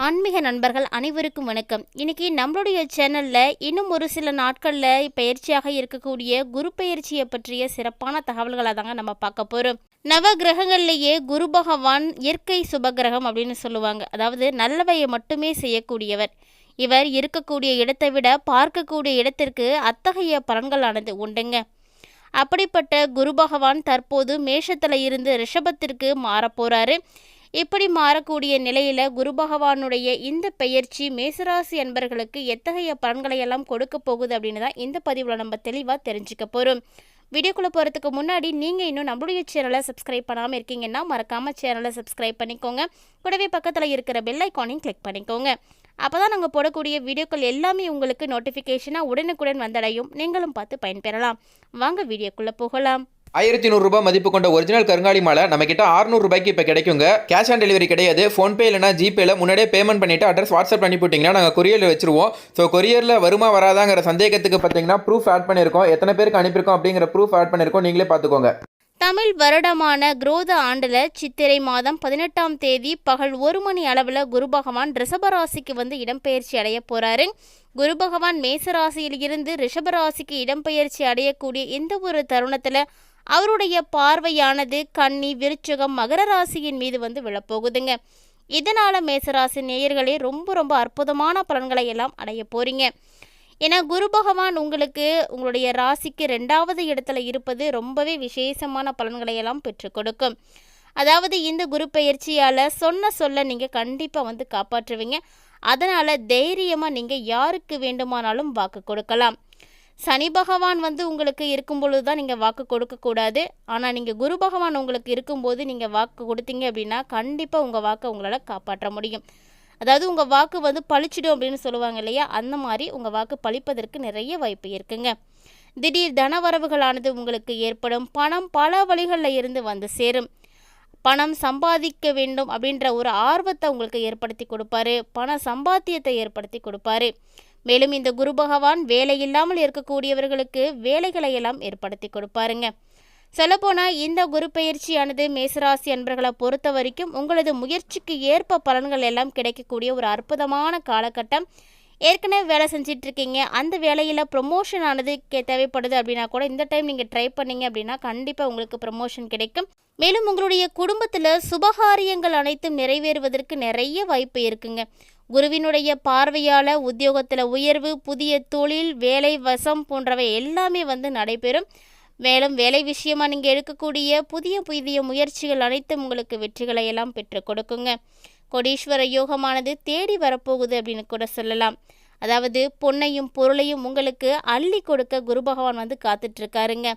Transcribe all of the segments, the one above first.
ஆன்மீக நண்பர்கள் அனைவருக்கும் வணக்கம். இன்னைக்கு நம்மளுடைய சேனலில் இன்னும் ஒரு சில நாட்களில் பயிற்சியாக இருக்கக்கூடிய குரு பயிற்சியை பற்றிய சிறப்பான தகவல்களை தாங்க நம்ம பார்க்க போகிறோம். நவ கிரகங்கள்லேயே குரு பகவான் இயற்கை சுபகிரகம் அப்படின்னு சொல்லுவாங்க. அதாவது நல்லவையை மட்டுமே செய்யக்கூடியவர். இவர் இருக்கக்கூடிய இடத்தை விட பார்க்கக்கூடிய இடத்திற்கு அத்தகைய பலன்களானது உண்டுங்க. அப்படிப்பட்ட குரு பகவான் தற்போது மேஷத்தில் இருந்து ரிஷபத்திற்கு மாறப்போகிறாரு. இப்படி மாறக்கூடிய நிலையில் குரு பகவானுடைய இந்த பெயர்ச்சி மேசராசி அன்பர்களுக்கு எத்தகைய பலன்களை எல்லாம் கொடுக்க போகுது அப்படின்னு தான் இந்த பதிவில் நம்ம தெளிவாக தெரிஞ்சுக்க போகிறோம். வீடியோக்குள்ளே போகிறதுக்கு முன்னாடி நீங்கள் இன்னும் நம்மளுடைய சேனலை சப்ஸ்கிரைப் பண்ணாமல் இருக்கீங்கன்னா மறக்காமல் சேனலை சப்ஸ்கிரைப் பண்ணிக்கோங்க. கூடவே பக்கத்தில் இருக்கிற பெல் ஐக்கானையும் கிளிக் பண்ணிக்கோங்க. அப்போ தான் நாங்கள் போடக்கூடிய வீடியோக்கள் எல்லாமே உங்களுக்கு நோட்டிஃபிகேஷனாக உடனுக்குடன் வந்தடையும். நீங்களும் பார்த்து பயன்பெறலாம். வாங்க வீடியோக்குள்ளே போகலாம். 1100 ரூபாய் மதிப்பு கொண்ட ஒரிஜினல் கருங்காலி மாலை நம்ம கிட்ட 600 ரூபாய்க்கு இப்போ கிடைக்குங்க. கேஷ் ஆன் டெலிவரி கிடையாது. ஃபோன்பே இல்லைனா ஜிபேல முன்னாடியே பேமெண்ட் பண்ணிட்டு அட்ரஸ் வாட்ஸ்அப் பண்ணி போட்டிங்கன்னா நாங்கள் கொரியரில் வச்சிருவோம். ஸோ கொரியரில் வருமா வராதாங்கிற சந்தேகத்துக்கு பார்த்தீங்கன்னா ப்ரூஃப் ஆட் பண்ணியிருக்கோம். எத்தனை பேருக்கு அனுப்பியிருக்கோம் அப்படிங்கிற ப்ரூஃப் ஆட் பண்ணியிருக்கோம். நீங்களே பார்த்துக்கோங்க. தமிழ் வருடமான குரோத ஆண்டில் சித்திரை மாதம் 18ஆம் தேதி பகல் 1 மணி அளவில் குரு பகவான் ரிஷபராசிக்கு வந்து இடம்பெயர்ச்சி அடைய போகிறாரு. குரு பகவான் மேசராசியில் இருந்து ரிஷபராசிக்கு இடம்பெயர்ச்சி அடையக்கூடிய இந்த ஒரு தருணத்தில் அவருடைய பார்வையானது கன்னி, விருச்சிகம், மகர ராசியின் மீது வந்து விழப்போகுதுங்க. இதனால் மேசராசி நேயர்களே ரொம்ப அற்புதமான பலன்களை எல்லாம் அடைய போகிறீங்க. ஏன்னா குரு பகவான் உங்களுக்கு உங்களுடைய ராசிக்கு 2வது இடத்துல இருப்பது ரொம்பவே விசேஷமான பலன்களை எல்லாம் பெற்றுக் கொடுக்கும். அதாவது இந்த குரு பயிற்சியால் சொல்ல நீங்கள் கண்டிப்பாக வந்து காப்பாற்றுவீங்க. அதனால் தைரியமாக நீங்கள் யாருக்கு வேண்டுமானாலும் வாக்கு கொடுக்கலாம். சனி பகவான் வந்து உங்களுக்கு இருக்கும் பொழுது தான் நீங்கள் வாக்கு கொடுக்கக்கூடாது. ஆனால் நீங்கள் குரு பகவான் உங்களுக்கு இருக்கும்போது நீங்கள் வாக்கு கொடுத்தீங்க அப்படின்னா கண்டிப்பாக உங்கள் வாக்கை உங்களால் காப்பாற்ற முடியும். அதாவது உங்கள் வாக்கு வந்து பழிச்சிடும் அப்படின்னு சொல்லுவாங்க இல்லையா, அந்த மாதிரி உங்கள் வாக்கு பழிப்பதற்கு நிறைய வாய்ப்பு இருக்குங்க. திடீர் தனவரவுகளானது உங்களுக்கு ஏற்படும். பணம் பல வழிகளில் இருந்து வந்து சேரும். பணம் சம்பாதிக்க வேண்டும் அப்படின்ற ஒரு ஆர்வத்தை உங்களுக்கு ஏற்படுத்தி கொடுப்பாரு. பண சம்பாத்தியத்தை ஏற்படுத்தி கொடுப்பாரு. மேலும் இந்த குரு பகவான் வேலை இல்லாமல் இருக்கக்கூடியவர்களுக்கு வேலைகளை எல்லாம் ஏற்படுத்தி கொடுப்பாருங்க. சொல்லப்போனால் இந்த குரு பயிற்சியானது மேசராசி அன்பர்களை பொறுத்த வரைக்கும் உங்களது முயற்சிக்கு ஏற்ப பலன்கள் எல்லாம் கிடைக்கக்கூடிய ஒரு அற்புதமான காலகட்டம். ஏற்கனவே வேலை செஞ்சிட்ருக்கீங்க, அந்த வேலையில் ப்ரொமோஷன் ஆனது தேவைப்படுது அப்படின்னா கூட இந்த டைம் நீங்கள் ட்ரை பண்ணிங்க அப்படின்னா கண்டிப்பாக உங்களுக்கு ப்ரொமோஷன் கிடைக்கும். மேலும் உங்களுடைய குடும்பத்தில் சுபகாரியங்கள் அனைத்தும் நிறைவேறுவதற்கு நிறைய வாய்ப்பு இருக்குங்க. குருவினுடைய பார்வையால் உத்தியோகத்தில் உயர்வு, புதிய தொழில், வேலை வசம் போன்றவை எல்லாமே வந்து நடைபெறும். மேலும் வேலை விஷயமாக நீங்கள் எடுக்கக்கூடிய புதிய முயற்சிகள் அனைத்தும் உங்களுக்கு வெற்றிகளை எல்லாம் பெற்றுக் கொடுக்குங்க. கோடீஸ்வர யோகமானது தேடி வரப்போகுது அப்படின்னு கூட சொல்லலாம். அதாவது பொன்னையும் பொருளையும் உங்களுக்கு அள்ளி கொடுக்க குரு பகவான் வந்து காத்துட்ருக்காருங்க.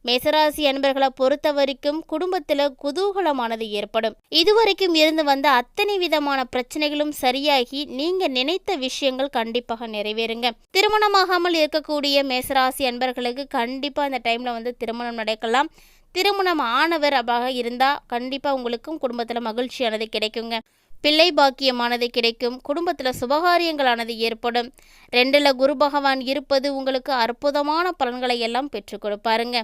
மேசராசி அன்பர்களை பொறுத்த வரைக்கும் குடும்பத்தில் குதூகலமானது ஏற்படும். இதுவரைக்கும் இருந்து வந்த அத்தனை விதமான பிரச்சனைகளும் சரியாகி நீங்கள் நினைத்த விஷயங்கள் கண்டிப்பாக நிறைவேறுங்க. திருமணமாகாமல் இருக்கக்கூடிய மேசராசி அன்பர்களுக்கு கண்டிப்பாக இந்த டைமில் வந்து திருமணம் நடக்கலாம். திருமணம் ஆனவர் அப்பாக இருந்தால் கண்டிப்பாக உங்களுக்கும் குடும்பத்தில் மகிழ்ச்சியானது கிடைக்குங்க. பிள்ளை பாக்கியமானது கிடைக்கும். குடும்பத்தில் சுபகாரியங்களானது ஏற்படும். 2ல் குரு பகவான் இருப்பது உங்களுக்கு அற்புதமான பலன்களை எல்லாம் பெற்றுக் கொடுப்பாருங்க.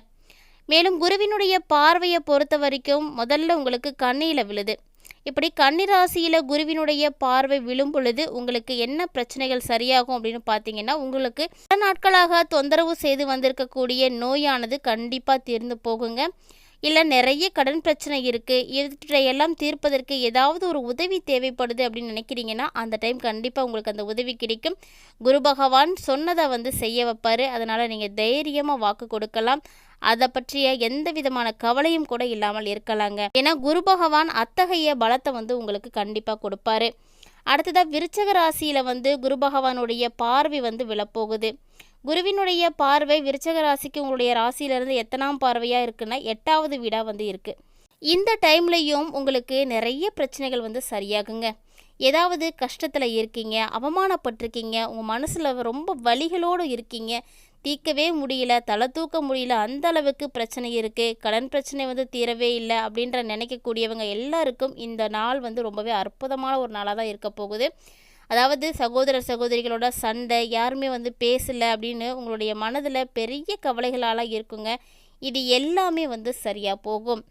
மேலும் குருவினுடைய பார்வையை பொறுத்த வரைக்கும் முதல்ல உங்களுக்கு கண்ணியில் விழுது. இப்படி கன்னிராசியில் குருவினுடைய பார்வை விழும் பொழுது உங்களுக்கு என்ன பிரச்சனைகள் சரியாகும் அப்படின்னு பார்த்தீங்கன்னா, உங்களுக்கு பல நாட்களாக தொந்தரவு செய்து வந்திருக்கக்கூடிய நோயானது கண்டிப்பாக தீர்ந்து போகுங்க. இல்லை நிறைய கடன் பிரச்சனை இருக்குது, இவற்றையெல்லாம் தீர்ப்பதற்கு ஏதாவது ஒரு உதவி தேவைப்படுது அப்படின்னு நினைக்கிறீங்கன்னா அந்த டைம் கண்டிப்பாக உங்களுக்கு அந்த உதவி கிடைக்கும். குரு பகவான் சொன்னதை வந்து செய்ய வைப்பார். அதனால் நீங்கள் தைரியமாக வாக்கு கொடுக்கலாம். அதை பற்றிய எந்த விதமான கவலையும் கூட இல்லாமல் இருக்கலாங்க. ஏன்னா குரு பகவான் அத்தகைய பலத்தை வந்து உங்களுக்கு கண்டிப்பாக கொடுப்பாரு. அடுத்ததாக விருச்சக ராசியில் வந்து குரு பகவானுடைய பார்வை வந்து விழப்போகுது. குருவினுடைய பார்வை விருச்சக ராசிக்கு உங்களுடைய ராசியிலிருந்து எத்தனாம் பார்வையாக இருக்குன்னா 8வது வீடாக வந்து இருக்குது. இந்த டைம்லையும் உங்களுக்கு நிறைய பிரச்சனைகள் வந்து சரியாகுங்க. ஏதாவது கஷ்டத்தில் இருக்கீங்க, அவமானப்பட்டிருக்கீங்க, உங்கள் மனசில் ரொம்ப வலிகளோடு இருக்கீங்க, தீர்க்கவே முடியல, தலை தூக்க முடியல, அந்த அளவுக்கு பிரச்சனை இருக்குது, கடன் பிரச்சனை வந்து தீரவே இல்லை அப்படின்ற நினைக்கக்கூடியவங்க எல்லாருக்கும் இந்த நாள் வந்து ரொம்பவே அற்புதமான ஒரு நாளாக தான் இருக்க போகுது. அதாவது சகோதரிகளோட சண்டை, யாருமே வந்து பேசலை அப்படின்னு உங்களுடைய மனதில் பெரிய கவலைகளால் இருக்குங்க. இது எல்லாமே வந்து சரியாக போகும்.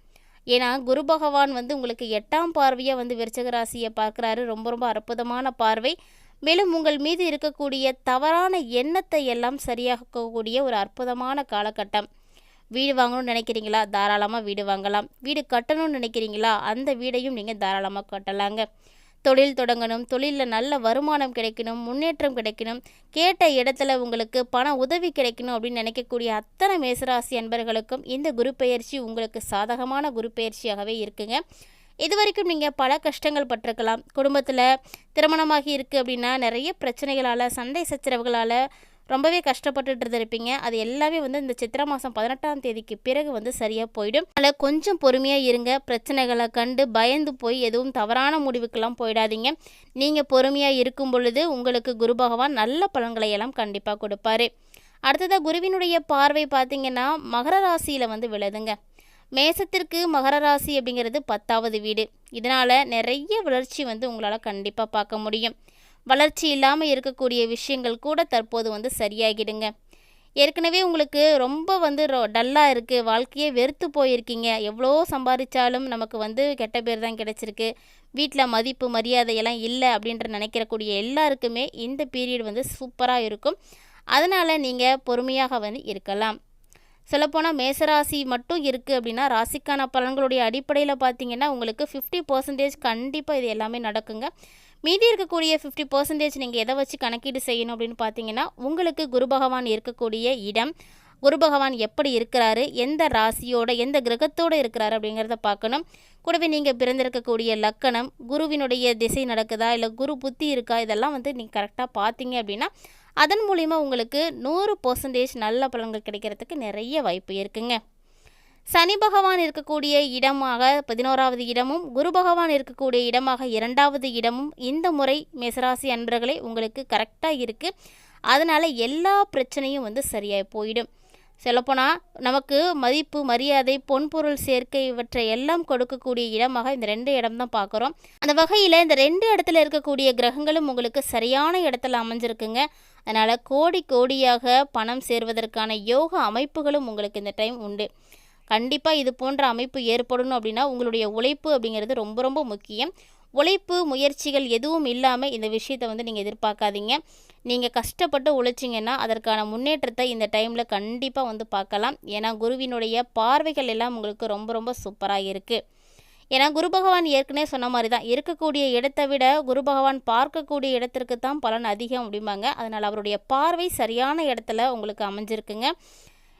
ஏன்னா குரு பகவான் வந்து உங்களுக்கு 8ஆம் பார்வையாக வந்து விருச்சிக ராசியை பார்க்குறாரு. ரொம்ப ரொம்ப அற்புதமான பார்வை. மேலும் உங்கள் மீது இருக்கக்கூடிய தவறான எண்ணத்தை எல்லாம் சரியாக்கக்கூடிய ஒரு அற்புதமான காலகட்டம். வீடு வாங்கணும்னு நினைக்கிறீங்களா? தாராளமாக வீடு வாங்கலாம். வீடு கட்டணும்னு நினைக்கிறீங்களா? அந்த வீடையும் நீங்கள் தாராளமாக கட்டலாங்க. தொழில் தொடங்கணும், தொழிலில் நல்ல வருமானம் கிடைக்கணும், முன்னேற்றம் கிடைக்கணும், கேட்ட இடத்துல உங்களுக்கு பண உதவி கிடைக்கணும் அப்படின்னு நினைக்கக்கூடிய அத்தனை மேசராசி அன்பர்களுக்கும் இந்த குரு பெயர்ச்சி உங்களுக்கு சாதகமான குரு பெயர்ச்சியாகவே இருக்குங்க. இது வரைக்கும் நீங்கள் பல கஷ்டங்கள் பட்டிருக்கலாம். குடும்பத்தில் திருமணமாகி இருக்குது அப்படின்னா நிறைய பிரச்சனைகளால், சண்டை சச்சரவுகளால் ரொம்பவே கஷ்டப்பட்டுட்டு இருந்திருப்பீங்க. அது எல்லாமே வந்து இந்த சித்திரை மாதம் 18ஆம் தேதிக்கு பிறகு வந்து சரியாக போயிடும். அதில் கொஞ்சம் பொறுமையாக இருங்க. பிரச்சனைகளை கண்டு பயந்து போய் எதுவும் தவறான முடிவுக்கெல்லாம் போயிடாதீங்க. நீங்கள் பொறுமையாக இருக்கும் பொழுது உங்களுக்கு குரு பகவான் நல்ல பலன்களை எல்லாம் கண்டிப்பாக கொடுப்பாரு. அடுத்ததாக குருவினுடைய பார்வை பார்த்திங்கன்னா மகர ராசியில் வந்து விழுதுங்க. மேசத்திற்கு மகர ராசி அப்படிங்கிறது 10வது வீடு. இதனால் நிறைய வளர்ச்சி வந்து உங்களால் கண்டிப்பாக பார்க்க முடியும். வளர்ச்சி இல்லாமல் இருக்கக்கூடிய விஷயங்கள் கூட தற்போது வந்து சரியாகிடுங்க. ஏற்கனவே உங்களுக்கு ரொம்ப வந்து டல்லாக இருக்குது, வாழ்க்கையே வெறுத்து போயிருக்கீங்க, எவ்வளோ சம்பாதிச்சாலும் நமக்கு வந்து கெட்ட பேர் தான் கிடச்சிருக்கு, வீட்டில் மதிப்பு மரியாதையெல்லாம் இல்லை அப்படின்ற நினைக்கிறக்கூடிய எல்லாருக்குமே இந்த பீரியட் வந்து சூப்பராக இருக்கும். அதனால் நீங்கள் பொறுமையாக வந்து இருக்கலாம். சொல்லப்போனால் மேசராசி மட்டும் இருக்குது அப்படின்னா ராசிக்கான பலன்களுடைய அடிப்படையில் பார்த்தீங்கன்னா உங்களுக்கு 50% கண்டிப்பாக இது எல்லாமே நடக்குங்க. மீதி இருக்கக்கூடிய 50% நீங்கள் எதை வச்சு கணக்கீடு செய்யணும் அப்படின்னு பார்த்தீங்கன்னா உங்களுக்கு குரு பகவான் இருக்கக்கூடிய இடம், குரு பகவான் எப்படி இருக்கிறாரு, எந்த ராசியோட எந்த கிரகத்தோடு இருக்கிறாரு அப்படிங்கிறத பார்க்கணும். கூடவே நீங்கள் பிறந்திருக்கக்கூடிய லக்கணம், குருவினுடைய திசை நடக்குதா இல்லை குரு புத்தி இருக்கா, இதெல்லாம் வந்து நீங்கள் கரெக்டாக பார்த்தீங்க அப்படின்னா அதன் மூலிமா உங்களுக்கு 100% நல்ல பலன்கள் கிடைக்கிறதுக்கு நிறைய வாய்ப்பு இருக்குங்க. சனி பகவான் இருக்கக்கூடிய இடமாக 11வது இடமும், குரு பகவான் இருக்கக்கூடிய இடமாக 2வது இடமும் இந்த முறை மேசராசி அன்பர்களே உங்களுக்கு கரெக்டாக இருக்குது. அதனால் எல்லா பிரச்சனையும் வந்து சரியாக போயிடும். சொல்லப்போனால் நமக்கு மதிப்பு மரியாதை பொன்பொருள் சேர்க்கை இவற்றை எல்லாம் கொடுக்கக்கூடிய இடமாக இந்த 2 இடம் தான் பார்க்குறோம். அந்த வகையில் இந்த 2 இடத்துல இருக்கக்கூடிய கிரகங்களும் உங்களுக்கு சரியான இடத்துல அமைஞ்சிருக்குங்க. அதனால் கோடி கோடியாக பணம் சேர்வதற்கான யோக அமைப்புகளும் உங்களுக்கு இந்த டைம் உண்டு. கண்டிப்பாக இது போன்ற அமைப்பு ஏற்படணும் அப்படின்னா உங்களுடைய உழைப்பு அப்படிங்கிறது ரொம்ப ரொம்ப முக்கியம். உழைப்பு முயற்சிகள் எதுவும் இல்லாமல் இந்த விஷயத்தை வந்து நீங்கள் எதிர்பார்க்காதீங்க. நீங்கள் கஷ்டப்பட்டு உழைச்சிங்கன்னா அதற்கான முன்னேற்றத்தை இந்த டைமில் கண்டிப்பாக வந்து பார்க்கலாம். ஏன்னா குருவினுடைய பார்வைகள் எல்லாம் உங்களுக்கு ரொம்ப ரொம்ப சூப்பராக இருக்குது. ஏன்னா குரு பகவான் ஏற்கனவே சொன்ன மாதிரி தான், இருக்கக்கூடிய இடத்தை விட குரு பகவான் பார்க்கக்கூடிய இடத்திற்கு தான் பலன் அதிகம் அப்படிம்பாங்க. அதனால் அவருடைய பார்வை சரியான இடத்துல உங்களுக்கு அமைஞ்சிருக்குங்க.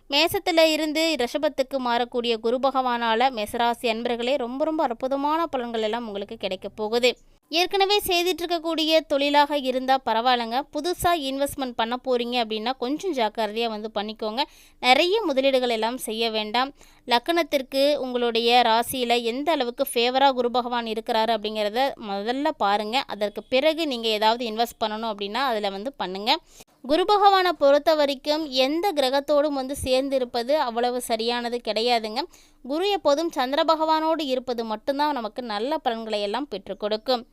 மேசத்தில் இருந்து ரிஷபத்துக்கு மாறக்கூடிய குரு பகவானால் மேசராசி அன்பர்களே ரொம்ப ரொம்ப அற்புதமான பலன்கள் எல்லாம் உங்களுக்கு கிடைக்க போகுது. ஏற்கனவே செய்துட்ருக்கக்கூடிய தொழிலாக இருந்தால் பரவாயில்லைங்க. புதுசாக இன்வெஸ்ட்மெண்ட் பண்ண போகிறீங்க அப்படின்னா கொஞ்சம் ஜாக்கிரதையாக வந்து பண்ணிக்கோங்க. நிறைய முதலீடுகள் எல்லாம் செய்ய வேண்டாம். லக்கணத்திற்கு உங்களுடைய ராசியில் எந்த அளவுக்கு ஃபேவராக குரு பகவான் இருக்கிறாரு அப்படிங்கிறத முதல்ல பாருங்கள். அதற்கு பிறகு நீங்கள் ஏதாவது இன்வெஸ்ட் பண்ணணும் அப்படின்னா அதில் வந்து பண்ணுங்கள். குரு பகவானை பொறுத்த வரைக்கும் எந்த கிரகத்தோடும் வந்து சேர்ந்து இருப்பது அவ்வளவு சரியானது கிடையாதுங்க. குரு எப்போதும் சந்திர பகவானோடு இருப்பது மட்டும்தான் நமக்கு நல்ல பலன்களை எல்லாம் பெற்றுக் கொடுக்கும்.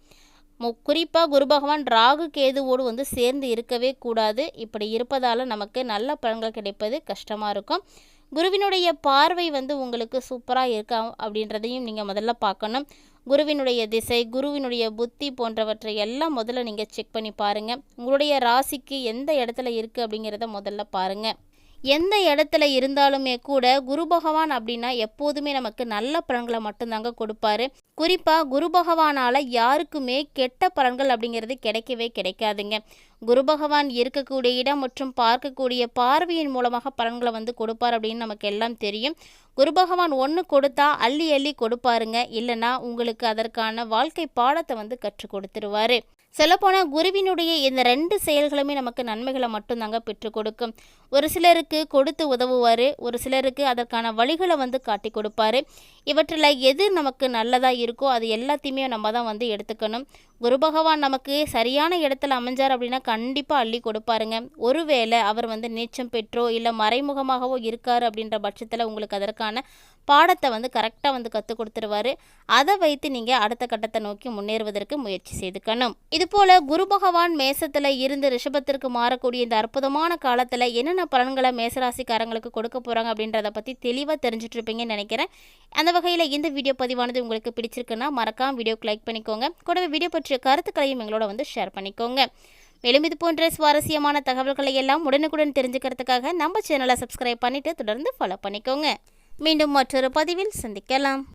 குறிப்பாக குரு பகவான் ராகு கேதுவோடு வந்து சேர்ந்து இருக்கவே கூடாது. இப்படி இருப்பதால் நமக்கு நல்ல பலன்கள் கிடைப்பது கஷ்டமாக இருக்கும். குருவினுடைய பார்வை வந்து உங்களுக்கு சூப்பராக இருக்கா அப்படின்றதையும் நீங்கள் முதல்ல பார்க்கணும். குருவினுடைய திசை, குருவினுடைய புத்தி போன்றவற்றை எல்லாம் முதல்ல நீங்கள் செக் பண்ணி பாருங்கள். உங்களுடைய ராசிக்கு எந்த இடத்துல இருக்குது அப்படிங்கிறத முதல்ல பாருங்கள். எந்த இடத்துல இருந்தாலுமே கூட குரு பகவான் அப்படின்னா எப்போதுமே நமக்கு நல்ல பலன்களை மட்டும்தாங்க கொடுப்பாரு. குறிப்பாக குரு பகவானால் யாருக்குமே கெட்ட பலன்கள் அப்படிங்கிறது கிடைக்கவே கிடைக்காதுங்க. குரு பகவான் இருக்கக்கூடிய இடம் மற்றும் பார்க்கக்கூடிய பார்வையின் மூலமாக பலன்களை வந்து கொடுப்பார் அப்படின்னு நமக்கு எல்லாம் தெரியும். குரு பகவான் ஒன்று கொடுத்தா அள்ளி அள்ளி கொடுப்பாருங்க. இல்லைன்னா உங்களுக்கு அதற்கான வாழ்க்கை பாடத்தை வந்து கற்றுக் கொடுத்துருவாரு. சொல்லப்போனால் குருவினுடைய இந்த 2 செயல்களுமே நமக்கு நன்மைகளை மட்டும்தாங்க பெற்றுக் கொடுக்கும். ஒரு சிலருக்கு கொடுத்து உதவுவார், ஒரு சிலருக்கு அதற்கான வழிகளை வந்து காட்டி கொடுப்பாரு. இவற்றில் எது நமக்கு நல்லதாக இருக்கோ அது எல்லாத்தையுமே நம்ம தான் வந்து எடுத்துக்கணும். குரு பகவான் நமக்கு சரியான இடத்துல அமைஞ்சார் அப்படின்னா கண்டிப்பாக அள்ளி கொடுப்பாருங்க. ஒருவேளை அவர் வந்து நீச்சம் பெற்றோ இல்லை மறைமுகமாகவோ இருக்கார் அப்படின்ற பட்சத்தில் உங்களுக்கு அதற்கான பாடத்தை வந்து கரெக்டாக வந்து கற்றுக் கொடுத்துருவாரு. அதை வைத்து நீங்கள் அடுத்த கட்டத்தை நோக்கி முன்னேறுவதற்கு முயற்சி செய்துக்கணும். இதுபோல் குரு பகவான் மேசத்தில் இருந்து ரிஷபத்திற்கு மாறக்கூடிய இந்த அற்புதமான காலத்தில் என்னென்ன பலன்களை மேசராசிக்காரங்களுக்கு கொடுக்க போகிறாங்க அப்படின்றத பற்றி தெளிவாக தெரிஞ்சுட்டு இருப்பீங்கன்னு நினைக்கிறேன். அந்த வகையில் இந்த வீடியோ பதிவானது உங்களுக்கு பிடிச்சிருக்குன்னா மறக்காம வீடியோக்கு லைக் பண்ணிக்கோங்க. கூடவே வீடியோ பற்றிய கருத்துக்களையும் எங்களோட வந்து ஷேர் பண்ணிக்கோங்க. மேலும் இது போன்ற சுவாரஸ்யமான தகவல்களை எல்லாம் உடனுக்குடன் தெரிஞ்சுக்கிறதுக்காக நம்ம சேனலை சப்ஸ்கிரைப் பண்ணிவிட்டு தொடர்ந்து ஃபாலோ பண்ணிக்கோங்க. மீண்டும் மற்றொரு பதிவில் சந்திக்கலாம்.